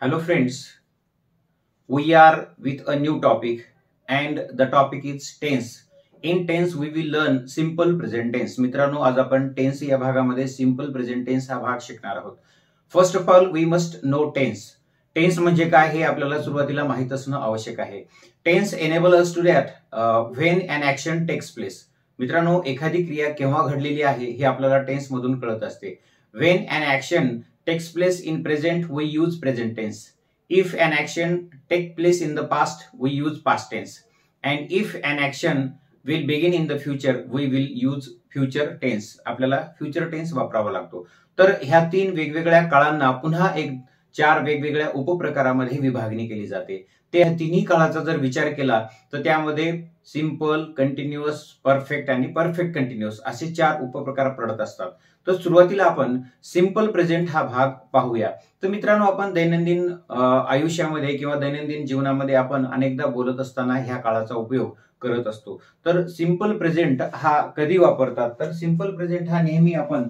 Hello friends, we are with a new topic and the topic is tense. In tense we will learn simple present tense. मित्रांनो आज आपण tense या भागामध्ये simple present tense हा भाग शिकणार आहोत. First of all we must know tense. Tense म्हणजे काय हे आपल्याला सुरुवातीला माहित असणं आवश्यक आहे. Tense enable us to that when an action takes place. मित्रांनो एखादी क्रिया केव्हा घडलेली आहे हे आपल्याला टेन्स मधून कळत असते. When an action takes place in present we use present tense. If an action take place in the past we use past tense, and if an action will begin in the future we will use future tense. आपल्याला future tense वापरावा लागतो. तर ह्या तीन वेगवेगळ्या काळांना पुन्हा एक चार वेगवेगळ्या उपप्रकारामध्ये विभागणी केली जाते. ते तिन्ही काळाचा जर विचार केला तर त्यामध्ये सिंपल, कंटिन्युअस, परफेक्ट आणि परफेक्ट कंटिन्युअस असे चार उपप्रकार पडत असतात. तर सुरुवातीला आपण सिंपल प्रेझेंट हा भाग पाहूया. तर मित्रांनो आपण दैनंदिन आयुष्यामध्ये किंवा दैनंदिन जीवनामध्ये आपण अनेकदा बोलत असताना ह्या काळाचा उपयोग करत असतो. तर सिंपल प्रेझेंट हा कधी वापरतात तर सिंपल प्रेझेंट हा नेहमी आपण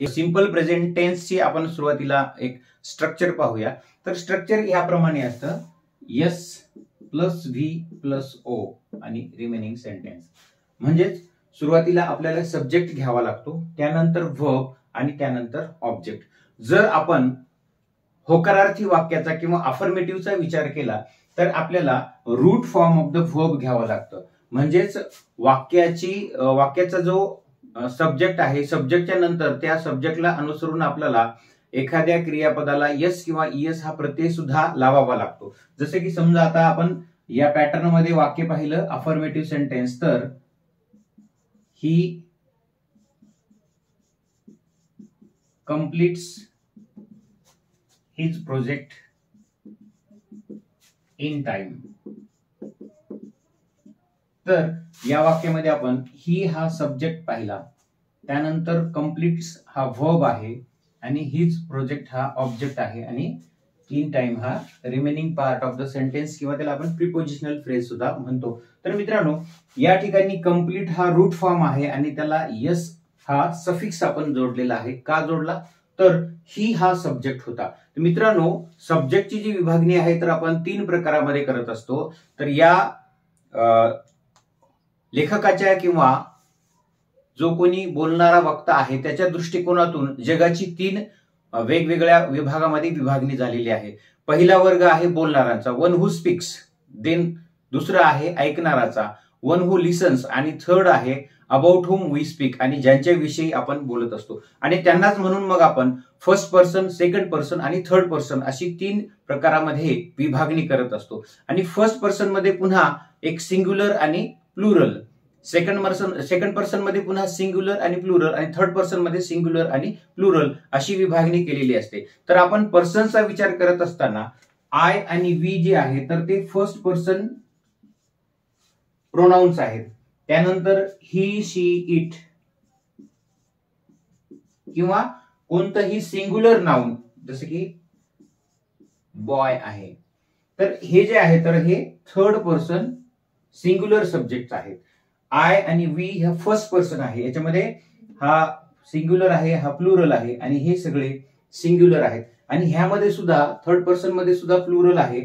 सिंपल प्रेझेंट टेन्स ची आपण सुरुवातीला एक स्ट्रक्चर पाहूया. तर स्ट्रक्चर याप्रमाणे असतं S plus V plus O आणि रिमेनिंग सेंटेन्स. म्हणजेच सुरुवातीला आपल्याला सब्जेक्ट घ्यावा लागतो, त्यानंतर वर्ब आणि त्यानंतर ऑब्जेक्ट. जर आपण होकारार्थी वाक्याचा किंवा अफर्मेटिव्हचा विचार केला तर आपल्याला root form of the verb घ्यावा लागतं. म्हणजेच वाक्याचा जो सब्जेक्ट आहे, सब्जेक्टच्या नंतर त्या सब्जेक्टला अनुसरून आपल्याला एखाद्या क्रियापदाला यस किंवा ईएस हा प्रत्यय सुद्धा लावावा लागतो. जसे की समजा आता आपण या पॅटर्न मध्ये वाक्य पाहिलं अफर्मेटिव्ह सेंटेन्स, तर he completes his project in time. तर या वाक्यामध्ये आपण ही हा सब्जेक्ट पाहिला, त्यानंतर कंप्लीट्स हा वर्ब आहे आणि हिज प्रोजेक्ट हा ऑब्जेक्ट आहे आणि इन टाइम हा remaining part of the sentence किंवा त्याला आपण प्रिपोजिशनल फ्रेज सुद्धा म्हणतो. तर मित्रांनो या ठिकाणी कंप्लीट हा रूट फॉर्म आहे आणि त्याला यस हा सफिक्स आपण जोडलेला आहे. का जोडला तर ही हा सब्जेक्ट होता. तर मित्रांनो सब्जेक्टची जी विभागणी आहे तर आपण तीन प्रकारामध्ये करत असतो. तर या लेखकाच्या किंवा जो कोणी बोलणारा वक्ता आहे त्याच्या दृष्टिकोनातून जगाची तीन वेगवेगळ्या विभागामध्ये विभागणी झालेली आहे. पहिला वर्ग आहे बोलणारांचा, वन हू स्पीक्स. देन दुसरा आहे ऐकणाराचा, वन हू लिसन्स. आणि थर्ड आहे अबाउट हुम वी स्पीक, आणि ज्यांच्या विषयी आपण बोलत असतो. आणि त्यांनाच म्हणून मग आपण फर्स्ट पर्सन, सेकंड पर्सन आणि थर्ड पर्सन अशी तीन प्रकारामध्ये विभागणी करत असतो. आणि फर्स्ट पर्सन मध्ये पुन्हा एक सिंग्युलर आणि प्लुरल, सेकंड पर्सन मध्ये पुन्हा सिंग्युलर आणि प्लुरल, आणि थर्ड पर्सन मध्ये सिंग्युलर आणि प्लुरल अशी विभागणी केलेली असते. तर आपण पर्सनचा विचार करत असताना आय आणि वी जे आहे तर ते फर्स्ट पर्सन प्रोनाउन्स आहेत. त्यानंतर ही, शी, इट किंवा कोणतंही सिंग्युलर नाउन जसे की बॉय आहे, तर हे जे आहे तर हे थर्ड पर्सन सिंग्युलर सब्जेक्ट आहेत. आय आणि वी हा फर्स्ट पर्सन आहे, याच्यामध्ये हा सिंग्युलर आहे, हा प्लुरल आहे आणि हे सगळे सिंग्युलर आहेत. आणि ह्यामध्ये सुद्धा थर्ड पर्सन मध्ये सुद्धा प्लुरल आहे,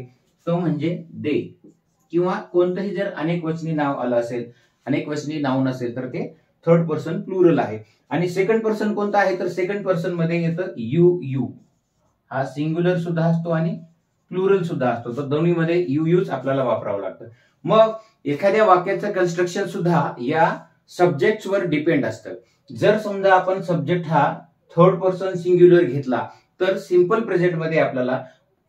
तो म्हणजे दे. किंवा कोणतंही जर अनेक वचनी नाव आलं असेल, अनेक वचनी नाउन असेल तर ते थर्ड पर्सन प्लुरल आहे. आणि सेकंड पर्सन कोणता आहे तर सेकंड पर्सन मध्ये येतं यू. यू हा सिंग्युलर सुद्धा असतो आणि प्लुरल सुद्धा असतो. तर दोन्हीमध्ये यू यूज आपल्याला वापरावं लागतं. मग एखाद्या वाक्याचं कन्स्ट्रक्शन सुद्धा या सब्जेक्ट वर डिपेंड असतं. जर समजा आपण सब्जेक्ट हा थर्ड पर्सन सिंग्युलर घेतला तर सिंपल प्रेझेंट मध्ये आपल्याला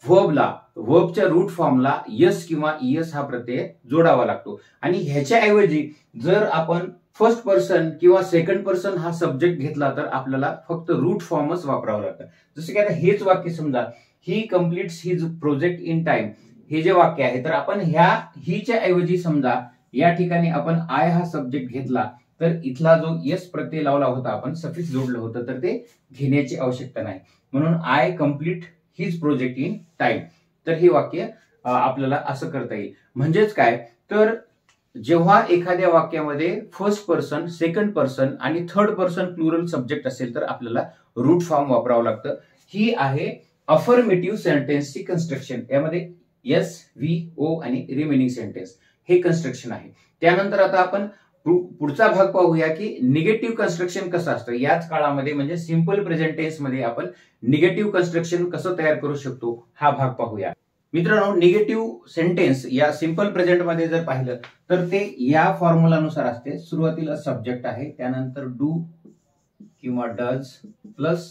वर्बच्या रूट फॉर्मला यस किंवा ईएस हा प्रत्यय जोडावा लागतो. आणि ह्याच्याऐवजी जर आपण फर्स्ट पर्सन किंवा सेकंड पर्सन हा सब्जेक्ट घेतला तर आपल्याला फक्त रूट फॉर्मच वापरावं लागतं. जसं की आता हेच वाक्य समजा he completes his project in time, हे जे वाक्य आहे तर आपण ह्या हीच्या ऐवजी समजा या ठिकाणी आपण आय हा सब्जेक्ट घेतला तर इथला जो यस प्रत्यय लावला होता, आपण सफिक्स जोडलं होतं, तर ते घेण्याची आवश्यकता नाही. म्हणून I complete his project in time. तर हे वाक्य आपल्याला असं करता येईल. म्हणजेच काय तर जेव्हा एखाद्या वाक्यामध्ये फर्स्ट पर्सन, सेकंड पर्सन आणि थर्ड पर्सन प्लुरल सब्जेक्ट असेल तर आपल्याला रूट फॉर्म वापरावं लागतं. ही आहे अफर्मेटिव्ह सेंटेन्सची कन्स्ट्रक्शन. यामध्ये एस, व्ही, ओ आणि रिमेनिंग सेंटेन्स हे कन्स्ट्रक्शन आहे. त्यानंतर आता आपण पुढचा भाग पाहूया की निगेटिव्ह कन्स्ट्रक्शन कसं असतं. याच काळामध्ये म्हणजे सिंपल प्रेझेंट टेन्स मध्ये आपण निगेटिव्ह कन्स्ट्रक्शन कसं तयार करू शकतो हा भाग पाहूया. मित्रांनो, निगेटिव्ह सेंटेन्स या सिंपल प्रेझेंट मध्ये जर पाहिलं तर ते या फॉर्म्युलानुसार असते. सुरुवातीला सब्जेक्ट आहे, त्यानंतर डू किंवा does plus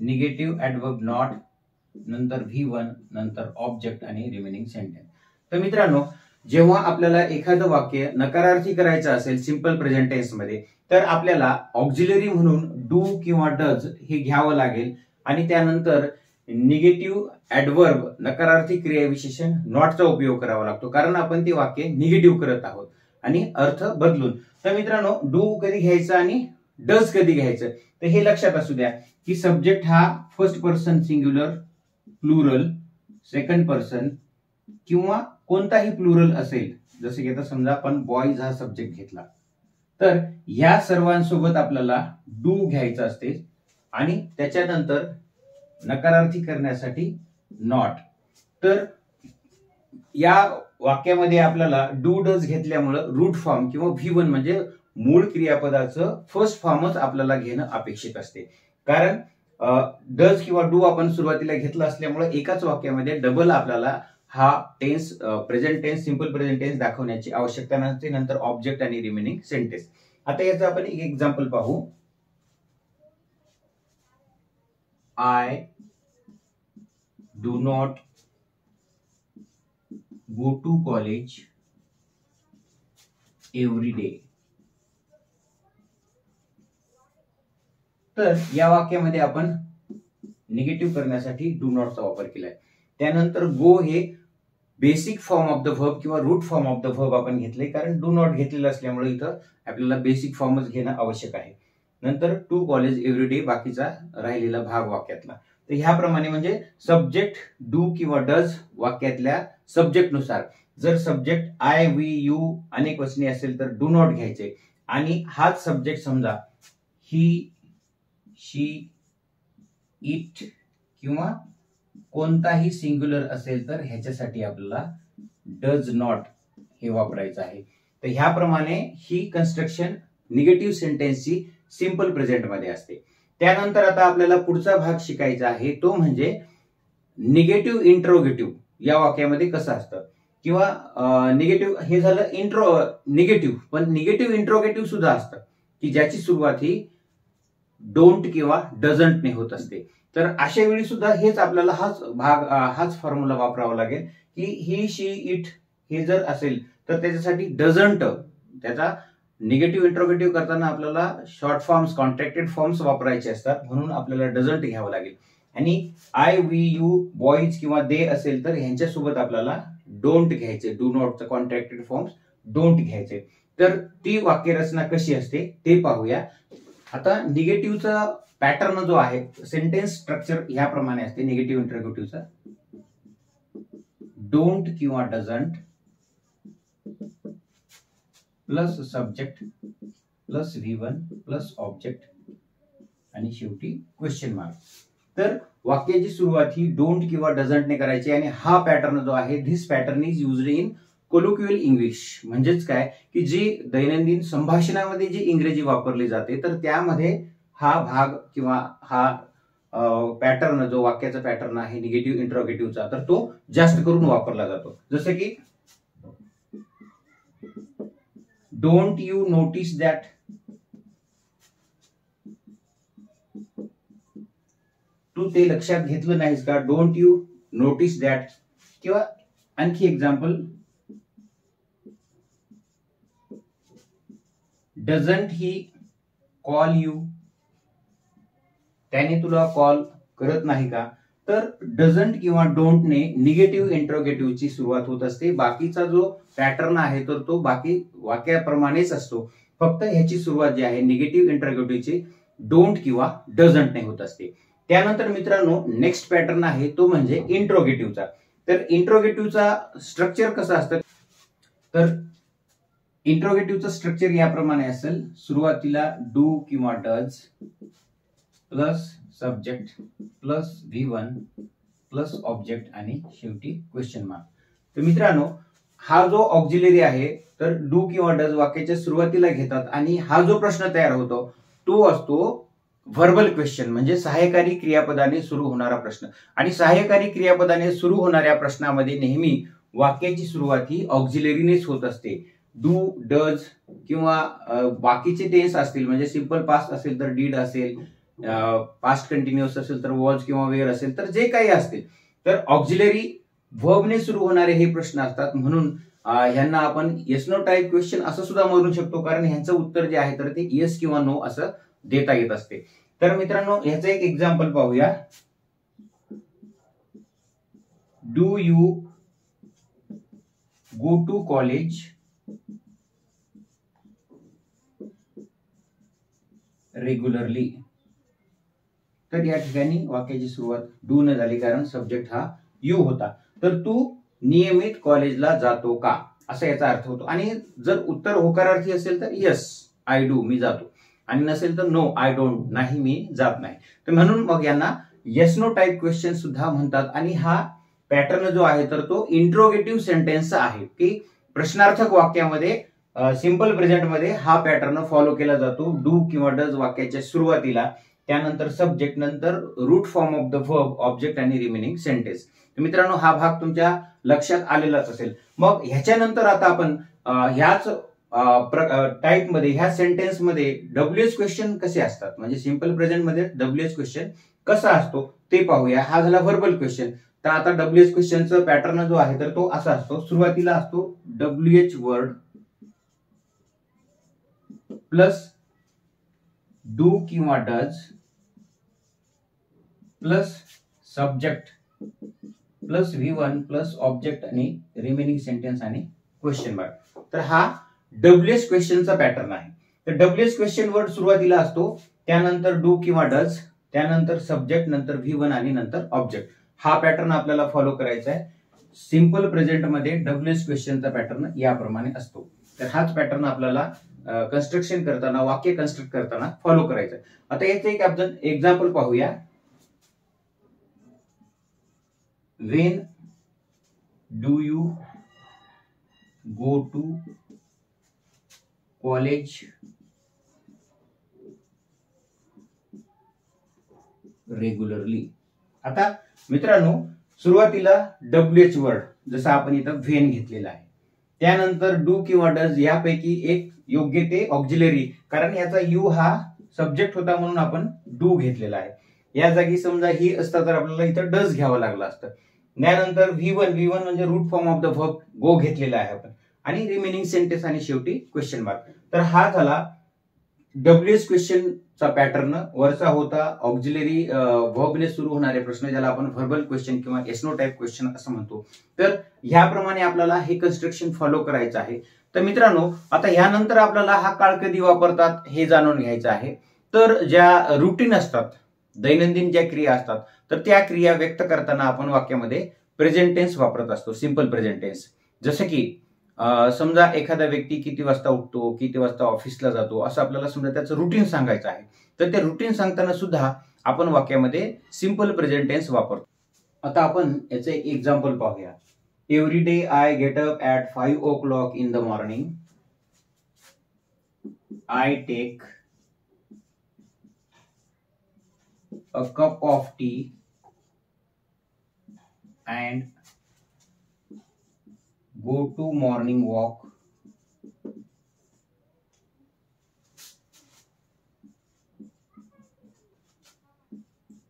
negative adverb not, नंतर V1, नंतर ऑब्जेक्ट आणि रिमेनिंग सेंटेन्स. तर मित्रांनो, जेव्हा आपल्याला एखादं वाक्य नकारार्थी करायचं असेल सिंपल प्रेझेंट टेन्स मध्ये तर आपल्याला ऑक्झिलरी म्हणून डू किंवा डज हे घ्यावं लागेल आणि त्यानंतर निगेटिव्ह ऍडवर्ब नकारार्थी क्रियाविशेषण नॉटचा उपयोग करावा लागतो, कारण आपण ते वाक्य निगेटिव्ह करत आहोत आणि अर्थ बदलून. तर मित्रांनो, डू कधी घ्यायचं आणि डज कधी घ्यायचं तर हे लक्षात असू द्या की सब्जेक्ट हा first person singular, plural, second person किंवा कोणताही प्लुरल असेल. जसे की आता समजा आपण बॉयज हा सब्जेक्ट घेतला तर या सर्वांसोबत आपल्याला डू घ्यायचं असते आणि त्याच्यानंतर नकारार्थी करण्यासाठी नॉट. तर या वाक्यामध्ये आपल्याला डू डज घेतल्यामुळे रूट फॉर्म किंवा V1 म्हणजे मूळ क्रियापदाचं फर्स्ट फॉर्मच आपल्याला घेणं अपेक्षित असते, कारण डज किंवा डू आपण सुरुवातीला घेतला असल्यामुळे एकाच वाक्यामध्ये डबल आपल्याला हा tense present tense simple present tense दाखवण्याची आवश्यकता नसते. नंतर ऑब्जेक्ट आणि रिमेनिंग सेंटेन्स. आता याचं आपण एक एक्झाम्पल पाहू. I do not go to college every day. तर या वाक्यामध्ये आपण निगेटिव्ह करण्यासाठी डू नॉटचा वापर केलाय. त्यानंतर गो हे basic form of the verb किंवा root form of the verb आपण घेतले, कारण डू नॉट घेतलेलं असल्यामुळे इथं आपल्याला बेसिक फॉर्मच घेणं आवश्यक आहे. नंतर टू कॉलेज एव्हरी डे बाकीचा राहिलेला भाग वाक्यातला. तर ह्याप्रमाणे म्हणजे सब्जेक्ट डू किंवा डज वाक्यातल्या सब्जेक्टनुसार, जर सब्जेक्ट आय, वी, यू अनेक वचनी असेल तर डू नॉट घ्यायचे आणि हाच सब्जेक्ट समजा ही, शी, इट किंवा कोणताही सिंग्युलर असेल तर ह्याच्यासाठी आपल्याला डज नॉट हे वापरायचं आहे. तर ह्याप्रमाणे ही कन्स्ट्रक्शन निगेटिव्ह सेंटेन्सची सिंपल प्रेझेंट मध्ये असते. त्यानंतर आता आपल्याला पुढचा भाग शिकायचा आहे तो म्हणजे निगेटिव्ह इंट्रोगेटिव्ह या वाक्यामध्ये कसं असतं किंवा निगेटिव्ह हे झालं निगेटिव्ह, पण निगेटिव्ह इंट्रोगेटिव्ह सुद्धा असतं की ज्याची सुरुवात ही डोंट किंवा डझंटने होत असते. तर अशा वेळी सुद्धा हेच आपल्याला हाच फॉर्म्युला वापरावा लागेल की ही, शी, इट हे जर असेल तर त्याच्यासाठी डझंट, त्याचा निगेटिव्ह इंट्रोगेटिव्ह करताना आपल्याला शॉर्ट फॉर्म्स, कॉन्ट्रॅक्टेड फॉर्म्स वापरायचे असतात, म्हणून आपल्याला डझंट घ्यावं लागेल. आणि आय, वी, यू, बॉईज किंवा दे असेल तर ह्यांच्यासोबत आपल्याला डोंट घ्यायचे, डू नॉटचं कॉन्ट्रॅक्टेड फॉर्म्स डोंट घ्यायचे. तर ती वाक्यरचना कशी असते ते पाहूया. आता निगेटिव्हचा पॅटर्न जो आहे, सेंटेन्स स्ट्रक्चर ह्याप्रमाणे असते निगेटिव्ह इंट्रोगेटिव्हचा. डोंट किंवा doesn't plus subject plus V1 plus object आणि शेवटी क्वेश्चन मार्क. तर वाक्याची सुरुवात ही डोंट किंवा डझंटने करायची आणि हा पॅटर्न जो आहे, this pattern is used in colloquial English. म्हणजेच काय की जी दैनंदिन संभाषणामध्ये जी इंग्रजी वापरली जाते तर त्यामध्ये हा भाग किंवा हा पॅटर्न जो वाक्याचा पॅटर्न आहे निगेटिव्ह इंट्रोगेटिव्हचा तर तो जास्त करून वापरला जातो. जसं की डोंट यू नोटीस दॅट, तू ते लक्षात घेतलं नाहीस का, डोंट यू नोटीस दॅट. किंवा आणखी example, doesn't he call you, त्याने तुला कॉल करत नाही का. तर डझंट किंवा डोंटने निगेटिव्ह इंट्रोगेटिव्हची सुरुवात होत असते. बाकीचा जो पॅटर्न आहे तर तो बाकी वाक्याप्रमाणेच असतो, फक्त ह्याची सुरुवात जी आहे निगेटिव्ह इंट्रोगेटिव्हची डोंट किंवा डझंटने होत असते. त्यानंतर मित्रांनो नेक्स्ट पॅटर्न आहे तो म्हणजे इंट्रोगेटिव्हचा. तर इंट्रोगेटिव्हचा स्ट्रक्चर कसं असतं तर इंट्रोगेटिव्हचं स्ट्रक्चर याप्रमाणे असेल, सुरुवातीला डू किंवा does plus subject plus V1 plus object आणि शेवटी क्वेश्चन मार्क. तर मित्रांनो, हा जो ऑक्झिलरी आहे तर डू किंवा डज वाक्याच्या सुरुवातीला घेतात आणि हा जो प्रश्न तयार होतो तो असतो व्हर्बल क्वेश्चन, म्हणजे सहाय्यकारी क्रियापदाने सुरू होणारा प्रश्न. आणि सहाय्यकारी क्रियापदाने सुरू होणाऱ्या प्रश्नामध्ये नेहमी वाक्याची सुरुवात ही ऑक्झिलरीनेच होत असते. डू, डज किंवा बाकीचे टेन्स असतील, म्हणजे सिंपल पास्ट असेल तर डीड असेल, पास्ट कंटिन्युअस असेल तर वॉज किंवा वेअर असेल, तर जे काही असतील तर ऑक्झिलरी व्हर्बने सुरू होणारे हे प्रश्न असतात. म्हणून ह्यांना आपण येस नो टाईप क्वेश्चन असं सुद्धा म्हणू शकतो, कारण ह्यांचं उत्तर जे आहे तर ते येस किंवा नो असं देता येत असते. तर मित्रांनो, ह्याचं एक एक्झाम्पल पाहूया. Do you go to college regularly. तर या ठिकाणी वाक्याची सुरुवात डू न झाली, कारण सब्जेक्ट हा यू होता. तर तू नियमित कॉलेजला जातो का, असा याचा अर्थ होतो. आणि जर उत्तर होकारार्थी असेल तर येस आय डू, मी जातो, आणि नसेल तर नो आय डोंट, नाही मी जात नाही. तर म्हणून मग यांना येस नो टाईप क्वेश्चन सुद्धा म्हणतात. आणि हा पॅटर्न जो आहे तर तो इंट्रोगेटिव्ह सेंटेन्सचा आहे, की प्रश्नार्थक वाक्यामध्ये सिंपल प्रेझेंट मध्ये हा पॅटर्न फॉलो केला जातो. डू किंवा डज वाक्याच्या सुरुवातीला, त्यानंतर सब्जेक्ट, नंतर root form of the verb, object आणि रिमेनिंग सेंटेन्स. मित्रांनो, हा भाग तुमच्या लक्षात आलेलाच असेल. मग ह्याच्यानंतर आता आपण ह्याच टाईप मध्ये, ह्या सेंटेन्स मध्ये डब्ल्यूएच क्वेश्चन कसे असतात, म्हणजे सिंपल प्रेझेंट मध्ये डब्ल्यूएच क्वेश्चन कसा असतो ते पाहूया. हा झाला व्हर्बल क्वेश्चन. तर आता डब्ल्यूएच क्वेश्चनचा पॅटर्न जो आहे तर तो असा असतो. सुरुवातीला असतो डब्ल्यूएच वर्ड प्लस डू किंवा does plus subject plus V1 plus object आणि रिमेनिंग सेंटेन्स आणि क्वेश्चन मार्क. तर हा डब्ल्यूएच क्वेश्चनचा पॅटर्न आहे. तर डब्ल्यूएच क्वेश्चन वर्ड सुरुवातीला असतो, त्यानंतर डू किंवा डज, त्यानंतर सब्जेक्ट, नंतर V1 आणि नंतर ऑब्जेक्ट. हा पॅटर्न आपल्याला फॉलो करायचा आहे. सिंपल प्रेझेंट मध्ये डब्ल्यूएच क्वेश्चनचा पॅटर्न याप्रमाणे असतो. तर हाच पॅटर्न आपल्याला कन्स्ट्रक्शन करताना, वाक्य कन्स्ट्रक्ट करताना फॉलो करायचं. आता याचं एक आपण एक्झाम्पल पाहूया. When do you go to college regularly. आता मित्रांनो, सुरुवातीला डब्ल्यूएच वर्ड, जसं आपण इथं व्हेन घेतलेला आहे, त्यानंतर डू किंवा डज यापैकी एक योग्य ते ऑक्झिलरी, कारण याचा यू हा सब्जेक्ट होता म्हणून आपण डू घेतलेला आहे. या जागी समजा ही असता तर आपल्याला इथं डज घ्यावं लागलं असतं. त्यानंतर V1 म्हणजे root form of the verb go घेतलेला आहे आपण, आणि रिमेनिंग सेंटेन्स आणि शेवटी क्वेश्चन मार्क. तर हा झाला डब्ल्यूएच क्वेश्चनचा पॅटर्न. वरचा होता ऑक्झिलरी व्हर्बने सुरू होणारे प्रश्न, ज्याला आपण व्हर्बल क्वेश्चन किंवा येस नो टाईप क्वेश्चन असं म्हणतो. तर ह्याप्रमाणे आपल्याला हे कन्स्ट्रक्शन फॉलो करायचं आहे. तर मित्रांनो, आता ह्यानंतर आपल्याला हा काळ कधी वापरतात हे जाणून घ्यायचं आहे. तर ज्या रुटीन असतात, दैनंदिन ज्या क्रिया असतात, तर त्या क्रिया व्यक्त करताना आपण वाक्यामध्ये प्रेझेंट टेन्स वापरत असतो, सिंपल प्रेझेंट टेन्स. जसं की समजा एखादा व्यक्ती किती वाजता उठतो, किती वाजता ऑफिसला जातो, असं आपल्याला समजा त्याचं रुटीन सांगायचं आहे. तर ते रुटीन सांगताना सुद्धा आपण वाक्यामध्ये सिंपल प्रेझेंट टेन्स वापरतो. आता आपण याचं एक एक्झाम्पल पाहूया. Every day I get up at 5 o'clock in the morning. I take a cup of tea and go to morning walk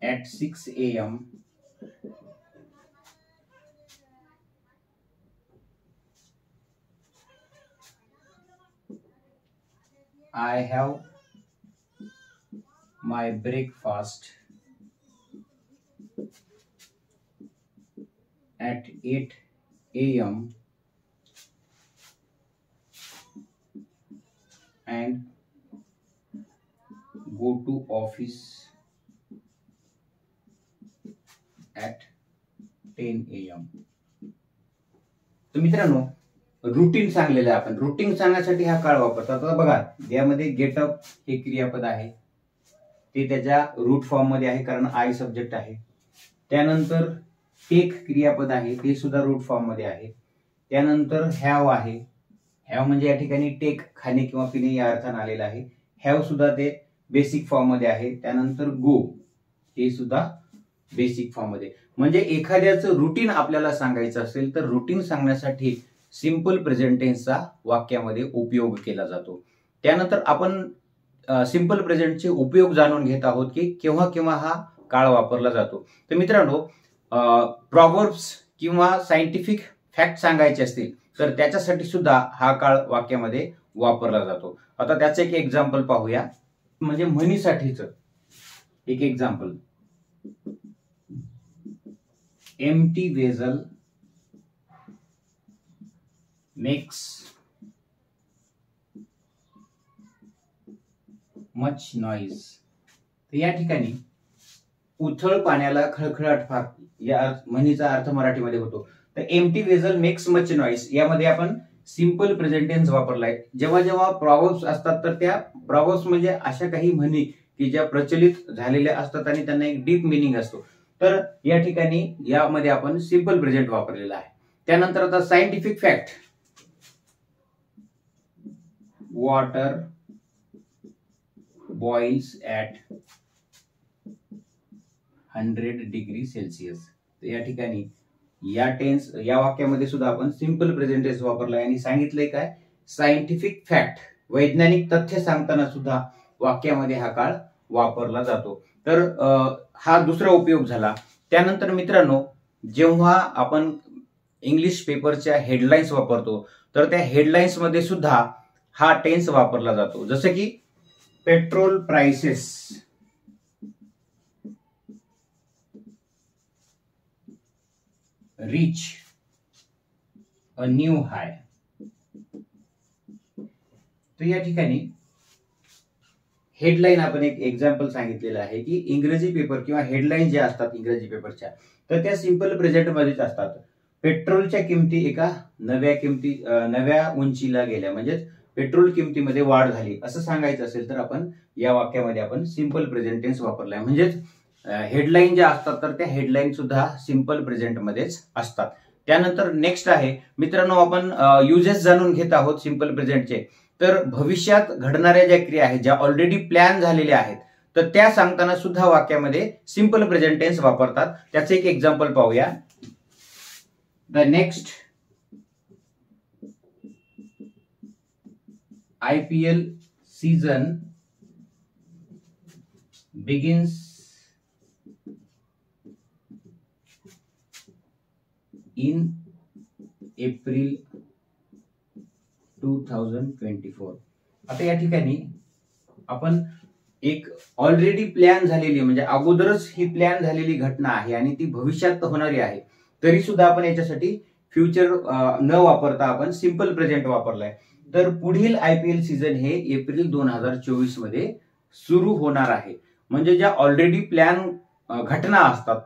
at 6 a.m. I have my breakfast at 8 a.m. and go to office at 10 a.m. तर मित्रांनो, routine सांगलेलं आहे. आपण routine सांगण्यासाठी हा काळ वापरतात. आता बघा, यामध्ये गेटअप हे क्रियापद आहे, ते त्याच्या रूट फॉर्म मध्ये आहे कारण आय सब्जेक्ट आहे. त्यानंतर टेक क्रियापद आहे, ते सुद्धा रूट फॉर्म मध्ये आहे. त्यानंतर हॅव आहे, हॅव म्हणजे या ठिकाणी टेक खाणे किंवा पिणे या अर्थाने आलेलं आहे. हॅव सुद्धा ते बेसिक फॉर्म मध्ये आहे. त्यानंतर गो हे सुद्धा बेसिक फॉर्म मध्ये. म्हणजे एखाद्याचं रुटीन आपल्याला सांगायचं असेल तर रुटीन सांगण्यासाठी सिंपल प्रेझेंट टेन्सचा वाक्यामध्ये उपयोग केला जातो. त्यानंतर आपण सिंपल प्रेझेंटचे उपयोग जाणून घेत आहोत की केव्हा केव्हा हा काळ वापरला जातो. तर मित्रांनो, प्रॉव्हर्ब्स किंवा सायंटिफिक फॅक्ट सांगायचे असतील तर त्याच्यासाठी सुद्धा हा काळ वाक्यामध्ये वापरला जातो. आता त्याचं एक एक्झाम्पल पाहूया. म्हणजे म्हणीसाठीच एक example, empty vessel makes much noise. तर या ठिकाणी उथळ पाण्याला खळखळाट फार या म्हणीचा अर्थ मराठीमध्ये होतो. तर empty vessel makes much noise यामध्ये आपण सिंपल प्रेझेंट टेन्स वापरलाय. जेव्हा जेव्हा प्रॉव्हर्ब्स असतात तर त्या प्रॉव्हर्ब्स म्हणजे अशा काही म्हणी की ज्या प्रचलित झालेल्या असतात आणि त्यांना एक डीप मिनिंग असतो. तर या ठिकाणी यामध्ये आपण सिंपल प्रेझेंट वापरलेला आहे. त्यानंतर आता scientific fact, water boils at 100 degree Celsius. तर या ठिकाणी या वाक्यामध्ये सुद्धा आपण सिंपल प्रेझेंट टेन्स वापरलाय आणि सांगितलंय काय, सायंटिफिक फॅक्ट वैज्ञानिक तथ्य सांगताना सुद्धा वाक्यामध्ये हा काळ वापरला जातो. तर हा दुसरा उपयोग झाला. त्यानंतर मित्रांनो, जेव्हा आपण इंग्लिश पेपरच्या हेडलाईन्स वापरतो तर त्या हेडलाईन्स मध्ये सुद्धा हा टेन्स वापरला जातो. जसं की petrol prices reach a new high. तर या ठिकाणी हेडलाईन आपण एक एक्झाम्पल सांगितलेलं आहे की इंग्रजी पेपर किंवा हेडलाईन ज्या असतात इंग्रजी पेपरच्या तर त्या सिंपल प्रेझेंट मध्येच असतात. पेट्रोलच्या किमती एका नव्या उंचीला गेल्या, म्हणजेच पेट्रोल किमतीमध्ये वाढ झाली असं सांगायचं असेल तर आपण या वाक्यामध्ये आपण सिंपल प्रेझेंट टेन्स वापरलाय. म्हणजेच हेडलाईन ज्या असतात तर त्या हेडलाईन सुद्धा सिंपल प्रेझेंट मध्येच असतात. त्यानंतर नेक्स्ट आहे मित्रांनो, आपण युजेस जाणून घेत आहोत सिंपल प्रेझेंटचे. तर भविष्यात घडणाऱ्या ज्या क्रिया आहेत ज्या ऑलरेडी प्लॅन झालेल्या आहेत तर त्या सांगताना सुद्धा वाक्यामध्ये सिंपल प्रेझेंट टेन्स वापरतात. त्याचे एक एक्झाम्पल पाहूया. The next IPL season begins in April 2024. आता या ठिकाणी आपण एक ऑलरेडी प्लॅन झालेली म्हणजे अगोदरच ही प्लॅन झालेली घटना आहे आणि ती भविष्यात होणारी आहे, तरी सुद्धा आपण याच्यासाठी फ्युचर न वापरता आपण सिंपल प्रेझेंट वापरलाय. तर पुढील IPL सीझन हे एप्रिल 2024 मध्ये सुरू होणार आहे. म्हणजे ज्या ऑलरेडी प्लॅन घटना असतात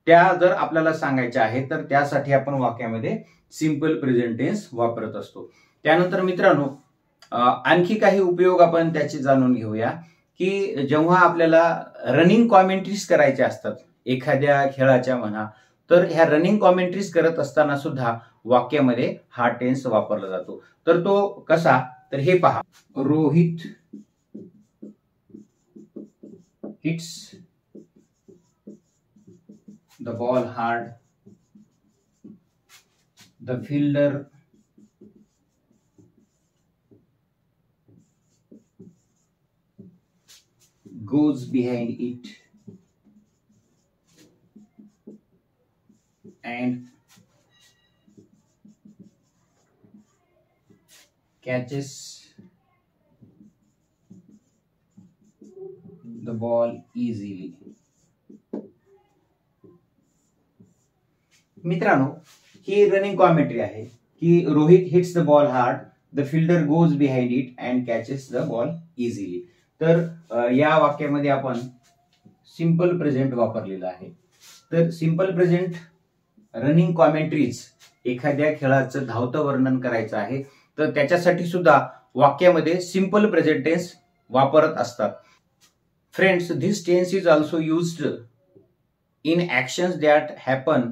त्या जर आपल्याला सांगायच्या आहेत तर त्यासाठी आपण वाक्यामध्ये सिंपल प्रेझेंट टेन्स वापरत असतो. त्यानंतर मित्रांनो, आणखी काही उपयोग आपण त्याचे जाणून घेऊया की जेव्हा आपल्याला रनिंग कॉमेंट्रीज करायच्या असतात एखाद्या खेळाच्या म्हणा, तर ह्या रनिंग कॉमेंट्रीज करत असताना सुद्धा वाक्यामध्ये हा टेन्स वापरला जातो. तर तो कसा, तर हे पहा. Rohit hits the ball hard, the fielder goes behind it and catches the ball easily. मित्रांनो, ही रनिंग कॉमेंट्री आहे की Rohit hits the ball hard, the fielder goes behind it and catches the ball easily. तर या वाक्यामध्ये आपण सिंपल प्रेझेंट वापरलेला आहे. तर सिंपल प्रेझेंट रनिंग कॉमेंट्रीज, एखाद्या खेळाचं धावतं वर्णन करायचं आहे तर त्याच्यासाठी सुद्धा वाक्यामध्ये सिंपल प्रेझेंट टेन्स वापरत असतात. Friends, this tense is also used in actions that happen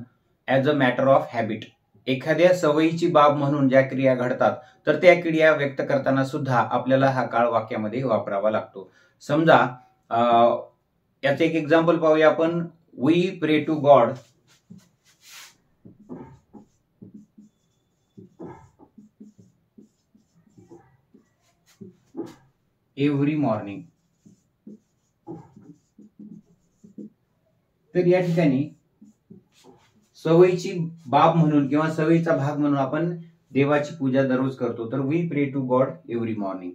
as a matter of habit. एखाद्या सवयीची बाब म्हणून ज्या क्रिया घडतात तर त्या क्रिया व्यक्त करताना सुद्धा आपल्याला हा काळ वाक्यामध्ये वापरावा लागतो. समजा याचं एक एक्झाम्पल पाहूया आपण. वी प्रे टू गॉड एव्हरी मॉर्निंग. तर या ठिकाणी सवयीची बाब म्हणून किंवा सवयीचा भाग म्हणून आपण देवाची पूजा दररोज करतो. तर वी प्रे टू गॉड एव्हरी मॉर्निंग.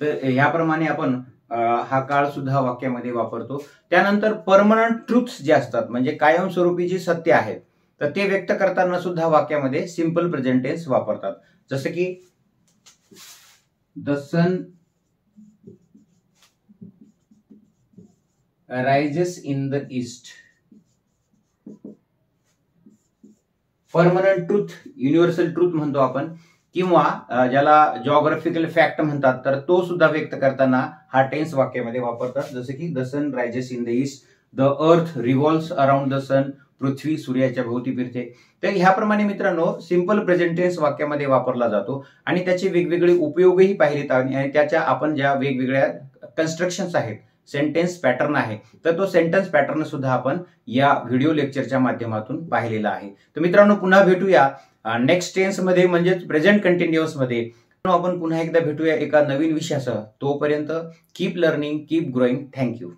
तर ह्याप्रमाणे आपण हा काळ सुद्धा वाक्यामध्ये वापरतो. त्यानंतर परमनंट ट्रुथ्स जे असतात म्हणजे कायमस्वरूपी जी सत्य आहेत तर ते व्यक्त करताना सुद्धा वाक्यामध्ये सिंपल प्रेझेंट टेन्स वापरतात. जसं की the sun rises in the east. Permanent truth, universal truth म्हणतो आपण, किंवा ज्याला जॉग्राफिकल फॅक्ट म्हणतात, तर तो सुद्धा व्यक्त करताना हा टेन्स वाक्यामध्ये वापरतात. जसं की the sun rises in the east, the earth revolves around the sun, पृथ्वी सूर्याच्या भोवती फिरते. तर ह्याप्रमाणे मित्रांनो सिंपल प्रेझेंट टेन्स वाक्यामध्ये वापरला जातो आणि त्याचे वेगवेगळे उपयोगही पाहिलेत आणि त्याच्या आपण ज्या वेगवेगळ्या कन्स्ट्रक्शन्स आहेत, सेंटेन्स पॅटर्न आहे, तर तो सेंटेन्स पॅटर्न सुद्धा आपण या व्हिडिओ लेक्चरच्या माध्यमातून पाहिलेला आहे. तर मित्रांनो पुन्हा भेटूया नेक्स्ट टेन्स मध्ये म्हणजेच प्रेझेंट कंटिन्युअस मध्ये. आपण पुन्हा एकदा भेटूया एका नवीन विषयासह. तोपर्यंत keep learning, keep growing. Thank you.